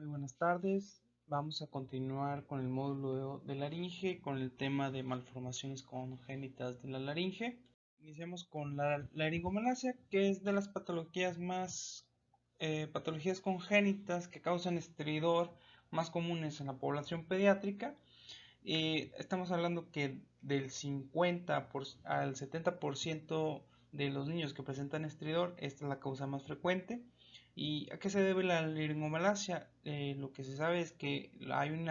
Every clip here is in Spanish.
Muy buenas tardes. Vamos a continuar con el módulo de laringe con el tema de malformaciones congénitas de la laringe. Iniciamos con la laringomalacia, que es de las patologías patologías congénitas que causan estridor más comunes en la población pediátrica. Estamos hablando que del 50 al 70% de los niños que presentan estridor, esta es la causa más frecuente. ¿Y a qué se debe la laringomalacia? Lo que se sabe es que hay un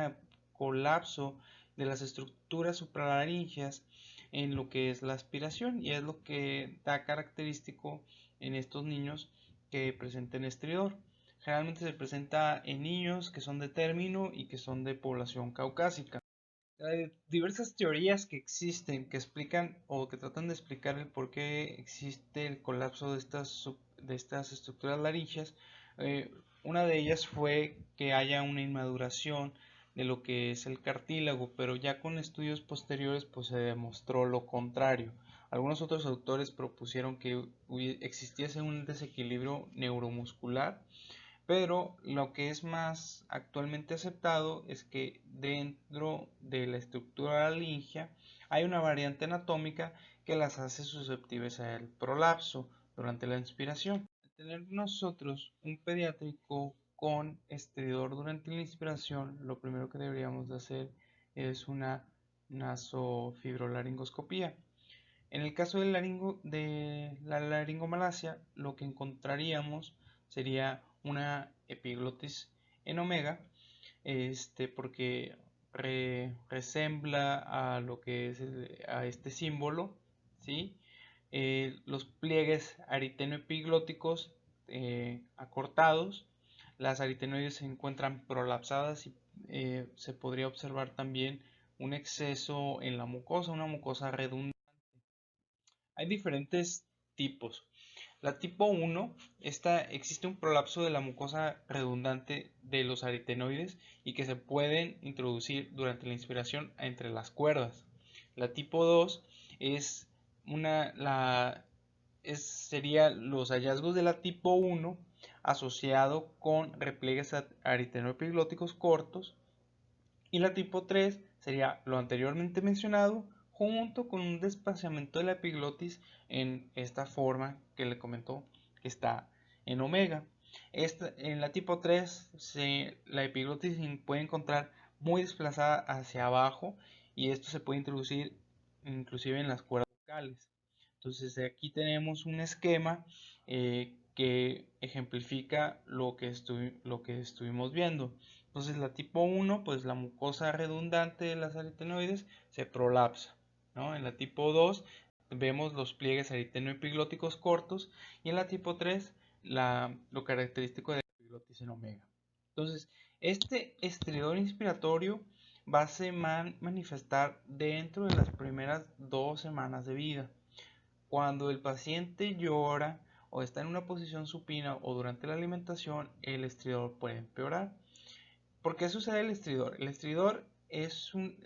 colapso de las estructuras supralaringeas en lo que es la aspiración y es lo que da característico en estos niños que presenten estridor. Generalmente se presenta en niños que son de término y que son de población caucásica. Hay diversas teorías que existen que explican o que tratan de explicar el por qué existe el colapso de estas estructuras laringeas. Eh, una de ellas fue que haya una inmaduración de lo que es el cartílago, pero ya con estudios posteriores pues se demostró lo contrario. Algunos otros autores propusieron que existiese un desequilibrio neuromuscular, pero lo que es más actualmente aceptado es que dentro de la estructura laringia hay una variante anatómica que las hace susceptibles al prolapso durante la inspiración. Al tener nosotros un pediátrico con estridor durante la inspiración, lo primero que deberíamos de hacer es una nasofibrolaringoscopía. En el caso de la laringomalacia, lo que encontraríamos sería una epiglotis en omega, porque resembla a lo que es a este símbolo, ¿sí? Los pliegues aritenoepiglóticos acortados, las aritenoides se encuentran prolapsadas y se podría observar también un exceso en la mucosa, una mucosa redundante. Hay diferentes tipos. La tipo 1, existe un prolapso de la mucosa redundante de los aritenoides y que se pueden introducir durante la inspiración entre las cuerdas. La tipo 2 es sería los hallazgos de la tipo 1 asociado con repliegues aritenoepiglóticos cortos, y la tipo 3 sería lo anteriormente mencionado junto con un desplazamiento de la epiglotis en esta forma que le comentó que está en omega. En la tipo 3 la epiglotis se puede encontrar muy desplazada hacia abajo y esto se puede introducir inclusive en las cuerdas vocales. Entonces aquí tenemos un esquema que ejemplifica lo que estuvimos viendo. Entonces la tipo 1, pues la mucosa redundante de las aritenoides se prolapsa, ¿no? En la tipo 2 vemos los pliegues aritenoepiglóticos cortos y en la tipo 3 lo característico de la epiglotis en omega. Entonces, este estridor inspiratorio va a se manifestar dentro de las primeras 2 semanas de vida. Cuando el paciente llora o está en una posición supina o durante la alimentación, el estridor puede empeorar. ¿Por qué sucede el estridor? El estridor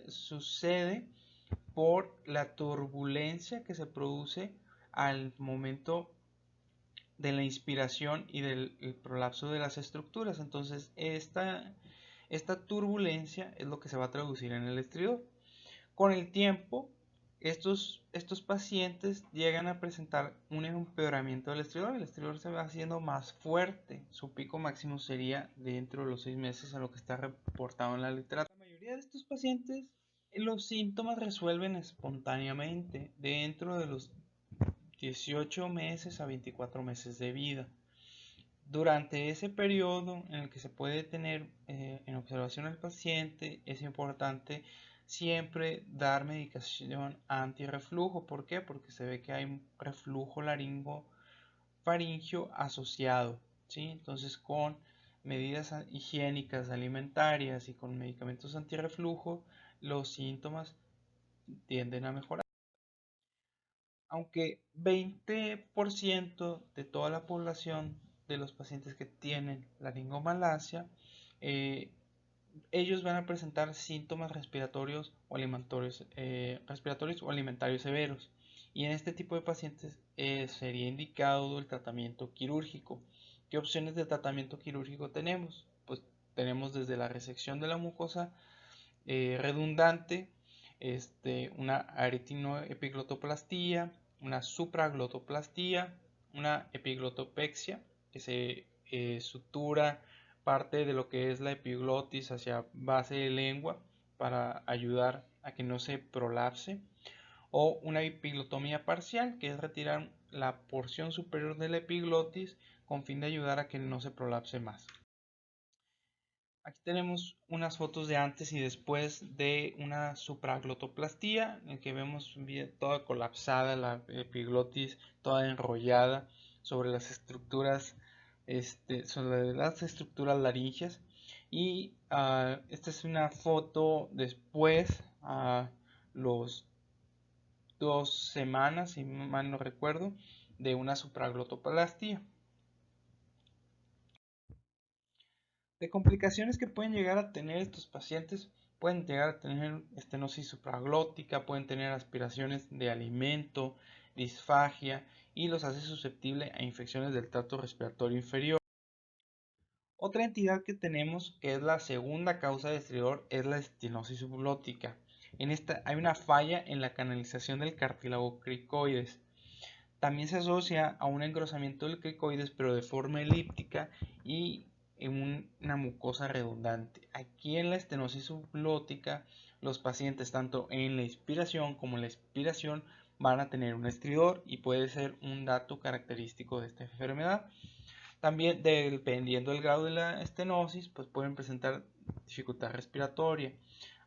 sucede por la turbulencia que se produce al momento de la inspiración y del prolapso de las estructuras. Entonces, esta turbulencia es lo que se va a traducir en el estridor. Con el tiempo, estos pacientes llegan a presentar un empeoramiento del estridor. El estridor se va haciendo más fuerte. Su pico máximo sería dentro de los 6 meses a lo que está reportado en la literatura. La mayoría de estos pacientes, los síntomas resuelven espontáneamente dentro de los 18 meses a 24 meses de vida. Durante ese periodo en el que se puede tener en observación al paciente, es importante siempre dar medicación antirreflujo. ¿Por qué? Porque se ve que hay un reflujo laringofaringio asociado, ¿sí? Entonces, con medidas higiénicas, alimentarias y con medicamentos antirreflujo, los síntomas tienden a mejorar. Aunque 20% de toda la población de los pacientes que tienen laringomalacia, eh, ellos van a presentar síntomas respiratorios o alimentarios severos. Y en este tipo de pacientes sería indicado el tratamiento quirúrgico. ¿Qué opciones de tratamiento quirúrgico tenemos? Pues tenemos desde la resección de la mucosa redundante, una aretinoepiglotoplastía, una supraglotoplastia, una epiglotopexia, que se sutura parte de lo que es la epiglotis hacia base de lengua para ayudar a que no se prolapse, o una epiglotomía parcial, que es retirar la porción superior de la epiglotis con fin de ayudar a que no se prolapse más. Aquí tenemos unas fotos de antes y después de una supraglotoplastía, en que vemos toda colapsada, la epiglotis toda enrollada sobre las estructuras, laríngeas. Y esta es una foto después, a los 2 semanas, si mal no recuerdo, de una supraglotoplastia. De complicaciones que pueden llegar a tener estos pacientes, pueden llegar a tener estenosis supraglótica, pueden tener aspiraciones de alimento, disfagia, y los hace susceptibles a infecciones del tracto respiratorio inferior. Otra entidad que tenemos, que es la segunda causa de estridor, es la estenosis subglótica. En esta hay una falla en la canalización del cartílago cricoides. También se asocia a un engrosamiento del cricoides, pero de forma elíptica y en una mucosa redundante. Aquí en la estenosis subglótica, los pacientes tanto en la inspiración como en la expiración van a tener un estridor, y puede ser un dato característico de esta enfermedad. También, dependiendo del grado de la estenosis, pues pueden presentar dificultad respiratoria.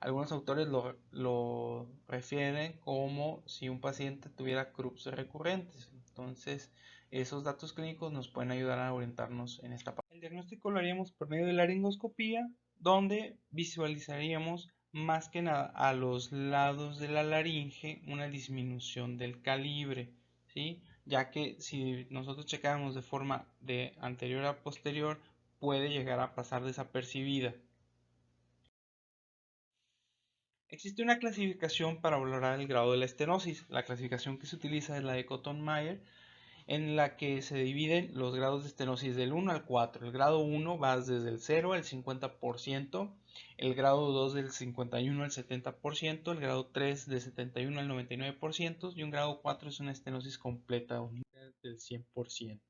Algunos autores lo refieren como si un paciente tuviera CRUPS recurrentes. Entonces, esos datos clínicos nos pueden ayudar a orientarnos en esta parte. El diagnóstico lo haríamos por medio de la laringoscopía, donde visualizaríamos más que nada a los lados de la laringe una disminución del calibre, ¿sí? Ya que si nosotros checamos de forma de anterior a posterior, puede llegar a pasar desapercibida. Existe una clasificación para valorar el grado de la estenosis. La clasificación que se utiliza es la de Cotton-Mayer, en la que se dividen los grados de estenosis del 1 al 4. El grado 1 va desde el 0 al 50%, el grado 2 del 51 al 70%, el grado 3 del 71 al 99%, y un grado 4 es una estenosis completa del 100%.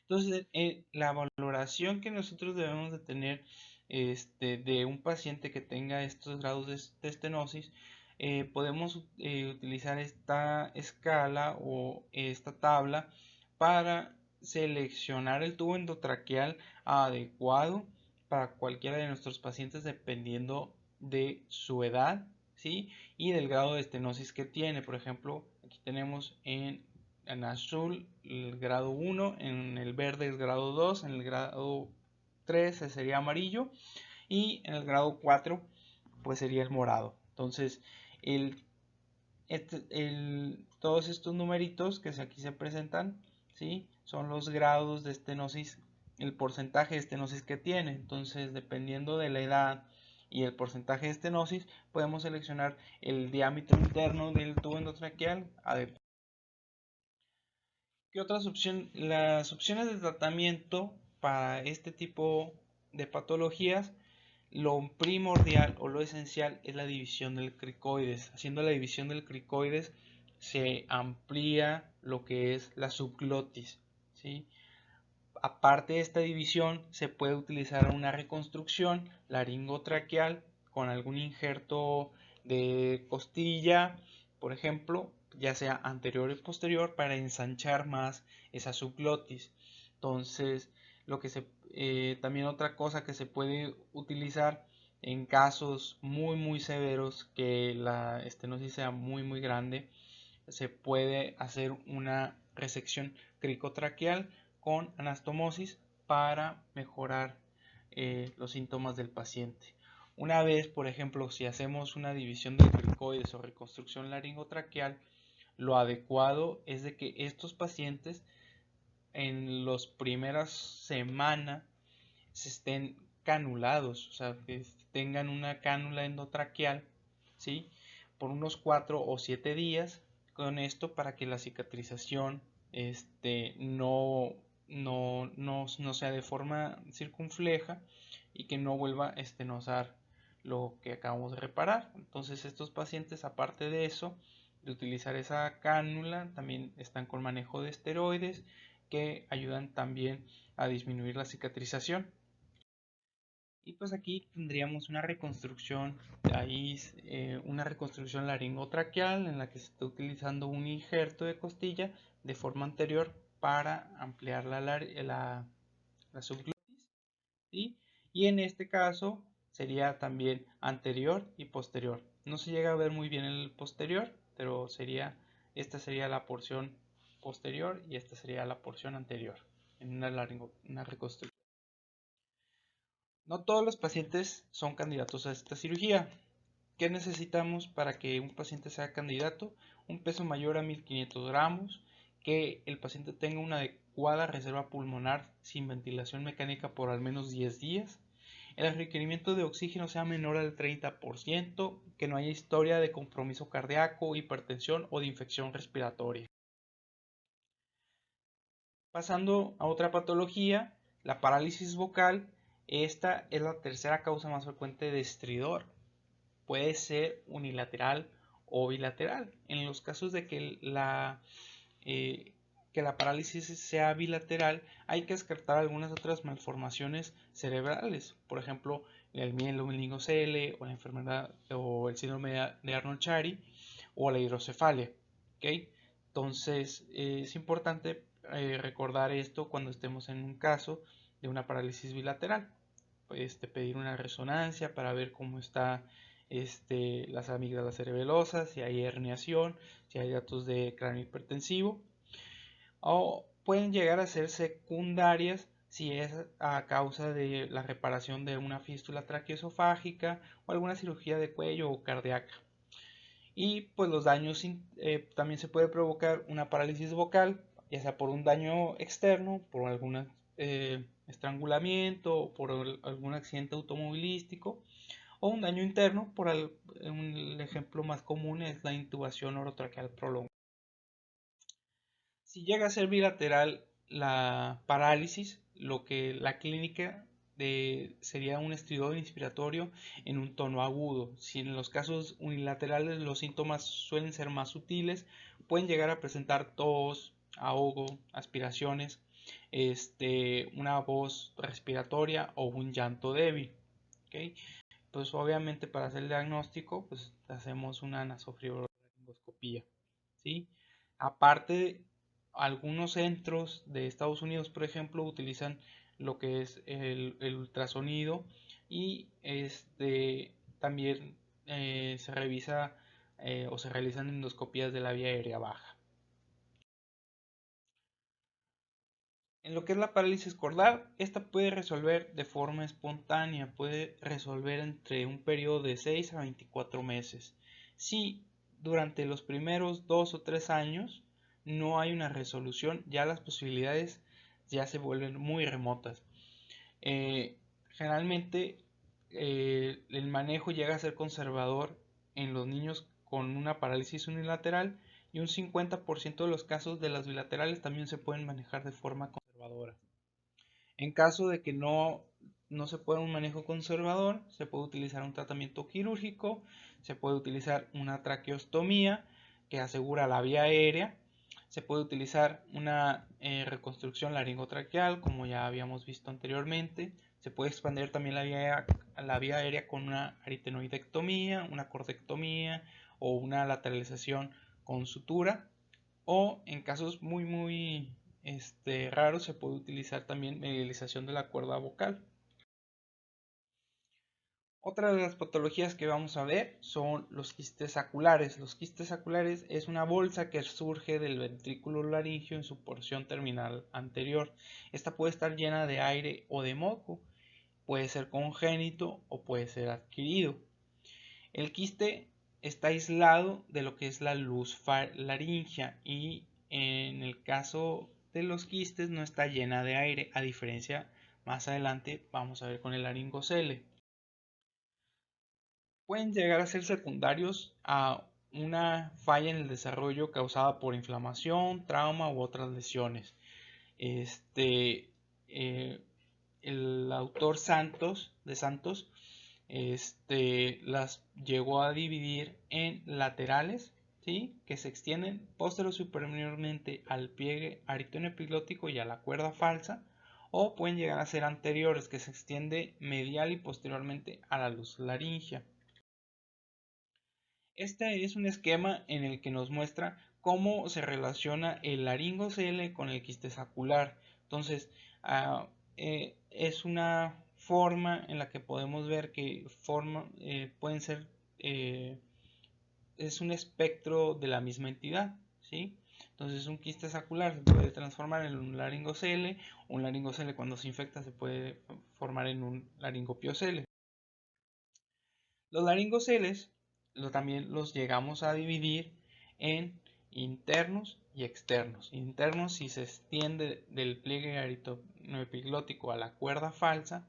Entonces, la valoración que nosotros debemos de tener de un paciente que tenga estos grados de estenosis, podemos utilizar esta escala o esta tabla para seleccionar el tubo endotraqueal adecuado para cualquiera de nuestros pacientes, dependiendo de su edad, ¿sí? Y del grado de estenosis que tiene. Por ejemplo, aquí tenemos en azul el grado 1, en el verde el grado 2, en el grado 3 sería amarillo, y en el grado 4 pues sería el morado. Entonces, todos estos numeritos que aquí se presentan, ¿sí? Son los grados de estenosis, el porcentaje de estenosis que tiene. Entonces, dependiendo de la edad y el porcentaje de estenosis, podemos seleccionar el diámetro interno del tubo endotraqueal adecuado. ¿Qué otras opciones? Las opciones de tratamiento para este tipo de patologías, lo primordial o lo esencial es la división del cricoides. Haciendo la división del cricoides se amplía lo que es la subglotis, ¿sí? Aparte de esta división, se puede utilizar una reconstrucción laringotraqueal con algún injerto de costilla, por ejemplo, ya sea anterior o posterior, para ensanchar más esa subglotis. Entonces, también otra cosa que se puede utilizar en casos muy severos, que la estenosis sea muy grande, se puede hacer una resección cricotraqueal con anastomosis para mejorar los síntomas del paciente. Una vez, por ejemplo, si hacemos una división del cricoides o reconstrucción laringotraqueal, lo adecuado es de que estos pacientes en las primeras semanas se estén canulados, o sea, que tengan una cánula endotraqueal, ¿sí? Por unos 4 o 7 días, con esto para que la cicatrización no sea de forma circunfleja, y que no vuelva a estenosar lo que acabamos de reparar. Entonces estos pacientes, aparte de eso, de utilizar esa cánula, también están con manejo de esteroides que ayudan también a disminuir la cicatrización. Y pues aquí tendríamos una reconstrucción una reconstrucción laringotraqueal en la que se está utilizando un injerto de costilla de forma anterior para ampliar la subglotis, ¿sí? Y en este caso sería también anterior y posterior. No se llega a ver muy bien el posterior, pero esta sería la porción posterior y esta sería la porción anterior en una reconstrucción. No todos los pacientes son candidatos a esta cirugía. ¿Qué necesitamos para que un paciente sea candidato? Un peso mayor a 1500 gramos, que el paciente tenga una adecuada reserva pulmonar sin ventilación mecánica por al menos 10 días, el requerimiento de oxígeno sea menor al 30%, que no haya historia de compromiso cardíaco, hipertensión o de infección respiratoria. Pasando a otra patología, la parálisis vocal. Esta es la tercera causa más frecuente de estridor. Puede ser unilateral o bilateral. En los casos de que la parálisis sea bilateral, hay que descartar algunas otras malformaciones cerebrales, por ejemplo, el mielomeningocele o la enfermedad o el síndrome de Arnold-Chiari o la hidrocefalia. ¿Okay? Entonces, es importante recordar esto cuando estemos en un caso de una parálisis bilateral. Pedir una resonancia para ver cómo está las amígdalas cerebelosas, si hay herniación, si hay datos de cráneo hipertensivo, o pueden llegar a ser secundarias si es a causa de la reparación de una fístula traqueoesofágica o alguna cirugía de cuello o cardíaca. Y pues los daños también se puede provocar una parálisis vocal, ya sea por un daño externo, por algún estrangulamiento, por algún accidente automovilístico, o un daño interno, el ejemplo más común es la intubación orotraqueal prolongada. Si llega a ser bilateral la parálisis, lo que la clínica sería un estridor inspiratorio en un tono agudo. Si en los casos unilaterales los síntomas suelen ser más sutiles, pueden llegar a presentar tos, ahogo, aspiraciones, una voz respiratoria o un llanto débil. ¿Okay? Pues obviamente para hacer el diagnóstico, pues hacemos una nasofibrolaringoscopía, ¿sí? Aparte, algunos centros de Estados Unidos, por ejemplo, utilizan lo que es el ultrasonido y también se revisa o se realizan endoscopías de la vía aérea baja. En lo que es la parálisis cordal, esta puede resolver de forma espontánea, puede resolver entre un periodo de 6 a 24 meses. Si durante los primeros 2 o 3 años no hay una resolución, ya las posibilidades ya se vuelven muy remotas. Generalmente el manejo llega a ser conservador en los niños con una parálisis unilateral y un 50% de los casos de las bilaterales también se pueden manejar de forma conservadora. En caso de que no se pueda un manejo conservador, se puede utilizar un tratamiento quirúrgico, se puede utilizar una traqueostomía que asegura la vía aérea, se puede utilizar una reconstrucción laringotraqueal como ya habíamos visto anteriormente, se puede expandir también la vía aérea con una aritenoidectomía, una cordectomía o una lateralización con sutura, o en casos muy raros se puede utilizar también medialización de la cuerda vocal. Otra de las patologías que vamos a ver son los quistes saculares. Los quistes saculares es una bolsa que surge del ventrículo laringio en su porción terminal anterior. Esta puede estar llena de aire o de moco, puede ser congénito o puede ser adquirido. El quiste está aislado de lo que es la luz laringea y en el caso de los quistes no está llena de aire, a diferencia más adelante vamos a ver con el laringocele. Pueden llegar a ser secundarios a una falla en el desarrollo causada por inflamación, trauma u otras lesiones. Eh, el autor de Santos las llegó a dividir en laterales, ¿sí? Que se extienden posterior o superiormente al pliegue aritenoepiglótico y a la cuerda falsa, o pueden llegar a ser anteriores, que se extiende medial y posteriormente a la luz laringea. Este es un esquema en el que nos muestra cómo se relaciona el laringocele con el quiste sacular. Entonces, es una forma en la que podemos ver que pueden ser, es un espectro de la misma entidad, ¿sí? Entonces, un quiste sacular se puede transformar en un laringocele cuando se infecta se puede formar en un laringopiocele. Los laringoceles también los llegamos a dividir en internos y externos. Internos si se extiende del pliegue aritenoepiglótico a la cuerda falsa,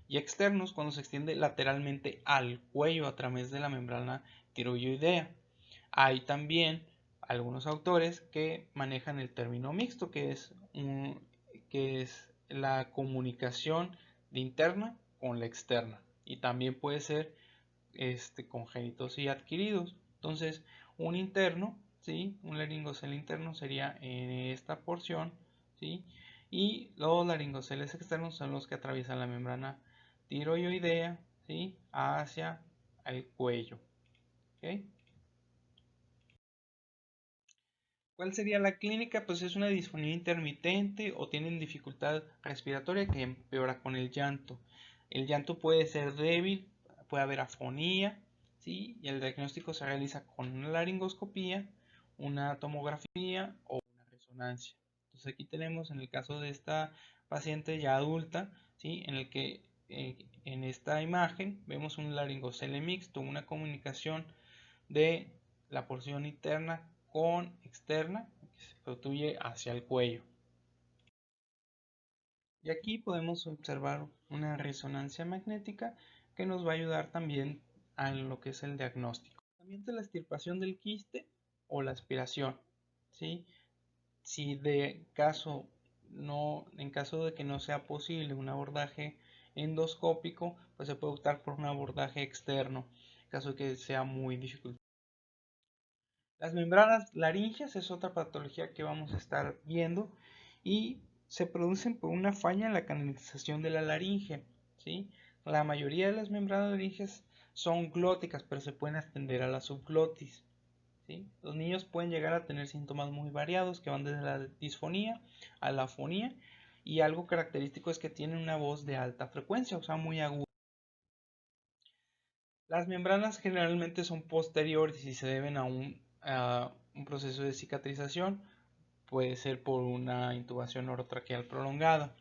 y externos cuando se extiende lateralmente al cuello a través de la membrana tiroidea. Hay también algunos autores que manejan el término mixto, que es la comunicación de interna con la externa, y también puede ser congénitos y adquiridos. Entonces, un interno, ¿sí? Un laringocele interno sería en esta porción, ¿sí? Y los laringoceles externos son los que atraviesan la membrana tiroidea, ¿sí? Hacia el cuello. ¿Okay? ¿Cuál sería la clínica? Pues es una disfonía intermitente o tienen dificultad respiratoria que empeora con el llanto. El llanto puede ser débil, puede haber afonía, ¿sí? Y el diagnóstico se realiza con una laringoscopía, una tomografía o una resonancia. Entonces aquí tenemos en el caso de esta paciente ya adulta, ¿sí? En el que en esta imagen vemos un laringocele mixto, una comunicación de la porción interna con externa que se protruye hacia el cuello. Y aquí podemos observar una resonancia magnética que nos va a ayudar también a lo que es el diagnóstico. También de la extirpación del quiste o la aspiración, ¿sí? Si en caso de que no sea posible un abordaje endoscópico, pues se puede optar por un abordaje externo, en caso de que sea muy difícil. Las membranas laringeas es otra patología que vamos a estar viendo y se producen por una falla en la canalización de la laringe, ¿sí? La mayoría de las membranas laringeas son glóticas, pero se pueden extender a la subglotis, ¿sí? Los niños pueden llegar a tener síntomas muy variados que van desde la disfonía a la afonía, y algo característico es que tienen una voz de alta frecuencia, o sea, muy aguda. Las membranas generalmente son posteriores y se deben a un proceso de cicatrización, puede ser por una intubación orotraqueal prolongada.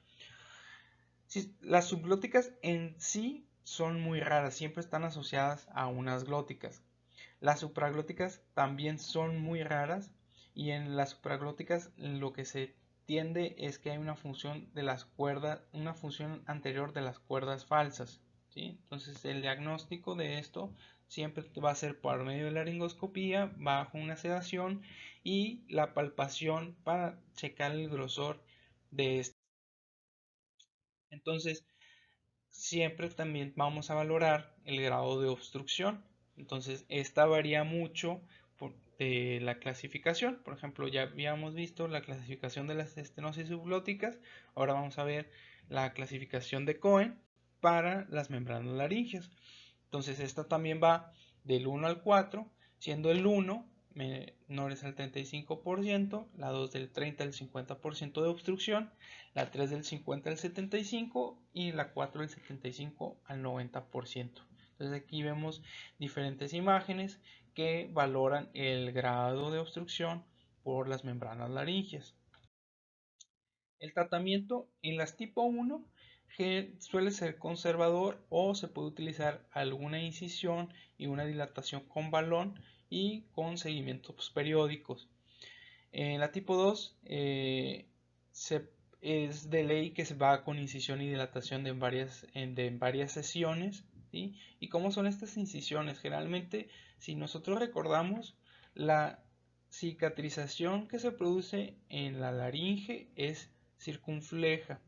Las subglóticas en sí son muy raras, siempre están asociadas a unas glóticas. Las supraglóticas también son muy raras, y en las supraglóticas lo que se tiende es que hay una función de las cuerdas, una función anterior de las cuerdas falsas, ¿sí? Entonces el diagnóstico de esto siempre va a ser por medio de la laringoscopía bajo una sedación y la palpación para checar el grosor de este. Entonces siempre también vamos a valorar el grado de obstrucción. Entonces esta varía mucho de la clasificación. Por ejemplo, ya habíamos visto la clasificación de las estenosis subglóticas. Ahora vamos a ver la clasificación de Cohen para las membranas laringeas. Entonces esta también va del 1 al 4, siendo el 1 menores al 35%, la 2 del 30 al 50% de obstrucción, la 3 del 50 al 75% y la 4 del 75 al 90%. Entonces aquí vemos diferentes imágenes que valoran el grado de obstrucción por las membranas laringeas. El tratamiento en las tipo 1 suele ser conservador, o se puede utilizar alguna incisión y una dilatación con balón y con seguimientos periódicos. En la tipo 2 es de ley que se va con incisión y dilatación de varias sesiones, ¿sí? ¿Y cómo son estas incisiones? Generalmente, si nosotros recordamos, la cicatrización que se produce en la laringe es circunfleja,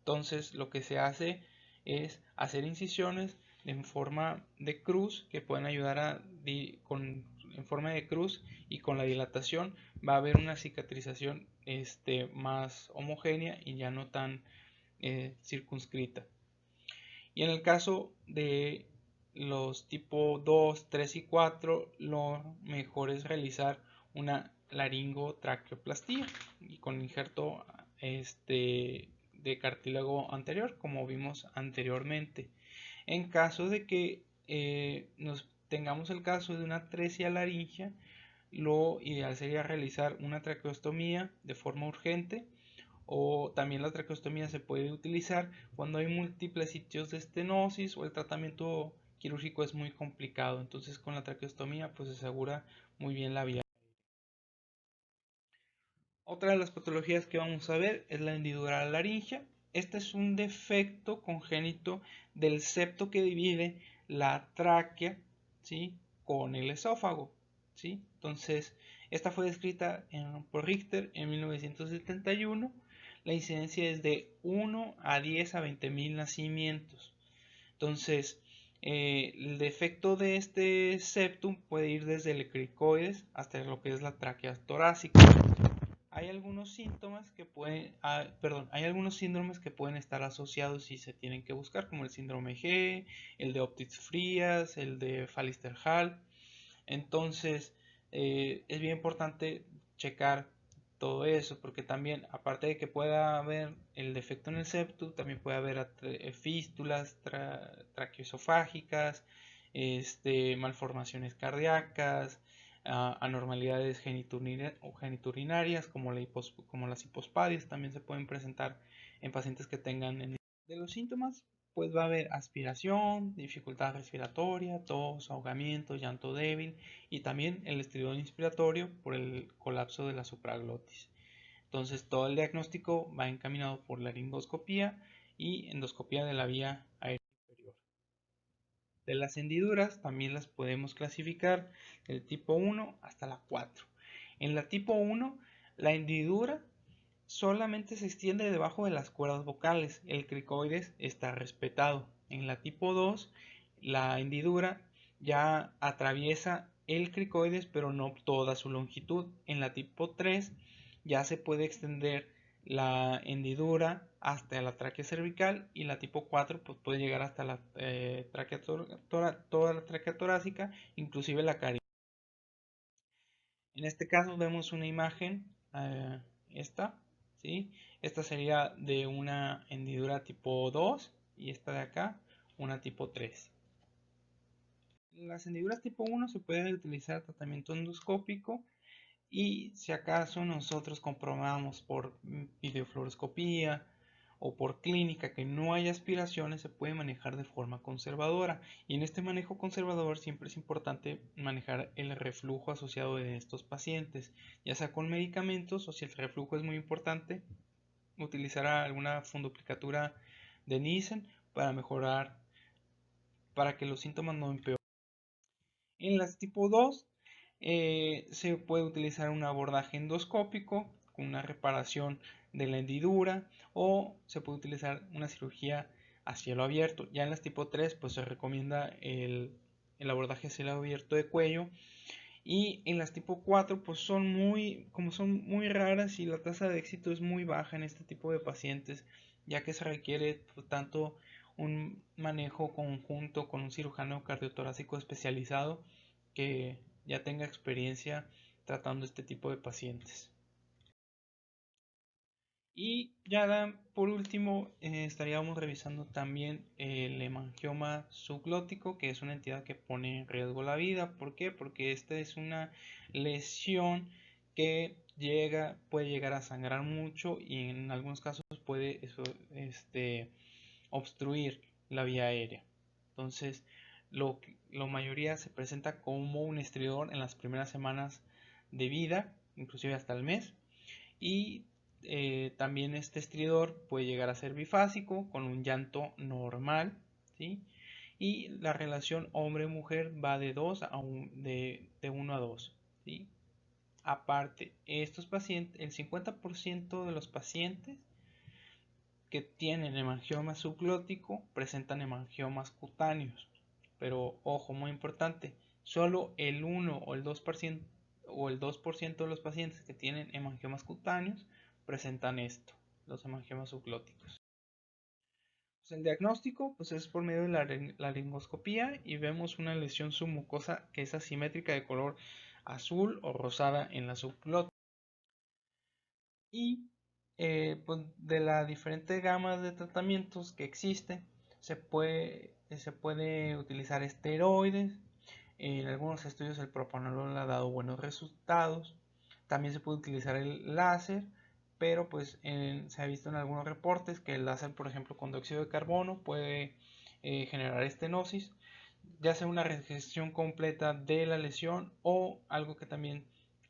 Entonces lo que se hace es hacer incisiones en forma de cruz que pueden ayudar en forma de cruz, y con la dilatación va a haber una cicatrización más homogénea y ya no tan circunscrita. Y en el caso de los tipo 2, 3 y 4, lo mejor es realizar una laringotraqueoplastía y con injerto de cartílago anterior, como vimos anteriormente. En caso de que nos tengamos el caso de una atresia laringea, lo ideal sería realizar una traqueostomía de forma urgente, o también la traqueostomía se puede utilizar cuando hay múltiples sitios de estenosis o el tratamiento quirúrgico es muy complicado. Entonces con la traqueostomía pues se asegura muy bien la vía. Otra de las patologías que vamos a ver es la hendidura laringea. Este es un defecto congénito del septo que divide la tráquea, ¿sí?, con el esófago, ¿sí? Entonces, esta fue descrita por Richter en 1971. La incidencia es de 1 a 10 a 20.000 nacimientos. Entonces, el defecto de este septum puede ir desde el cricoides hasta lo que es la tráquea torácica. Hay algunos hay algunos síndromes que pueden estar asociados y se tienen que buscar, como el síndrome G, el de Opitz-Frías, el de Pfalster-Hall. Entonces, es bien importante checar todo eso, porque también, aparte de que pueda haber el defecto en el septum, también puede haber fístulas traqueoesofágicas, malformaciones cardíacas, anormalidades geniturinarias como las hipospadias también se pueden presentar en pacientes que tengan. De los síntomas, pues va a haber aspiración, dificultad respiratoria, tos, ahogamiento, llanto débil y también el estridor inspiratorio por el colapso de la supraglotis. Entonces todo el diagnóstico va encaminado por laringoscopía y endoscopía de la vía aérea superior. De las hendiduras también las podemos clasificar del tipo 1 hasta la 4. En la tipo 1, la hendidura solamente se extiende debajo de las cuerdas vocales, el cricoides está respetado. En la tipo 2, la hendidura ya atraviesa el cricoides, pero no toda su longitud. En la tipo 3 ya se puede extender la hendidura hasta la tráquea cervical, y la tipo 4 pues, puede llegar hasta la toda la tráquea torácica, inclusive la caries. En este caso vemos una imagen, esta, ¿sí? Esta sería de una hendidura tipo 2 y esta de acá una tipo 3. Las hendiduras tipo 1 se puede utilizar tratamiento endoscópico, y si acaso nosotros comprobamos por videofluoroscopía o por clínica que no hay aspiraciones, se puede manejar de forma conservadora. Y en este manejo conservador siempre es importante manejar el reflujo asociado de estos pacientes, ya sea con medicamentos, o si el reflujo es muy importante, utilizar alguna fundoplicatura de Nissen para mejorar, para que los síntomas no empeoren. En las tipo 2 se puede utilizar un abordaje endoscópico con una reparación de la hendidura, o se puede utilizar una cirugía a cielo abierto. Ya en las tipo 3 pues se recomienda el abordaje a cielo abierto de cuello, y en las tipo 4 pues como son muy raras y la tasa de éxito es muy baja en este tipo de pacientes, ya que se requiere tanto un manejo conjunto con un cirujano cardiotorácico especializado que ya tenga experiencia tratando este tipo de pacientes. Y ya por último estaríamos revisando también el hemangioma subglótico, que es una entidad que pone en riesgo la vida. ¿Por qué? Porque esta es una lesión que puede llegar a sangrar mucho, y en algunos casos puede obstruir la vía aérea. Entonces, la mayoría se presenta como un estridor en las primeras semanas de vida, inclusive hasta el mes. Y también este estridor puede llegar a ser bifásico con un llanto normal, ¿sí? Y la relación hombre-mujer va de 1 a 2, ¿sí? Aparte, estos pacientes, el 50% de los pacientes que tienen hemangioma subglótico presentan hemangiomas cutáneos. Pero ojo, muy importante, solo el 1 o el 2%, de los pacientes que tienen hemangiomas cutáneos presentan esto, los hemangiomas subglóticos. Pues el diagnóstico pues es por medio de la laringoscopía y vemos una lesión submucosa que es asimétrica de color azul o rosada en la subglota. Y pues de la diferente gama de tratamientos que existen, se puede utilizar esteroides. En algunos estudios el propanolol ha dado buenos resultados. También se puede utilizar el láser, pero pues se ha visto en algunos reportes que el láser, por ejemplo, con dióxido de carbono puede generar estenosis, ya sea una regesión completa de la lesión o algo que también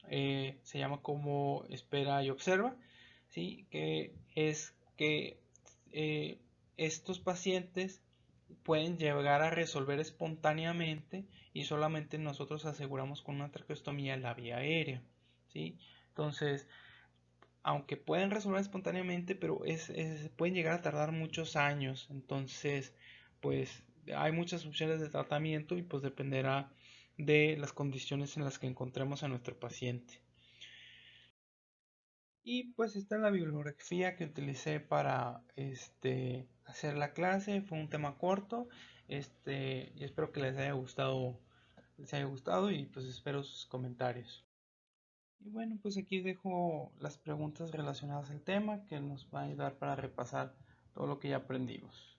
se llama como espera y observa, ¿sí? Que es que eh, estos pacientes pueden llegar a resolver espontáneamente y solamente nosotros aseguramos con una traqueostomía la vía aérea, ¿sí? Entonces, aunque pueden resolver espontáneamente, pero pueden llegar a tardar muchos años. Entonces, pues hay muchas opciones de tratamiento y pues dependerá de las condiciones en las que encontremos a nuestro paciente. Y pues esta es la bibliografía que utilicé para hacer la clase. Fue un tema corto. Y espero que les haya gustado y pues espero sus comentarios. Y bueno, pues aquí dejo las preguntas relacionadas al tema que nos van a ayudar para repasar todo lo que ya aprendimos.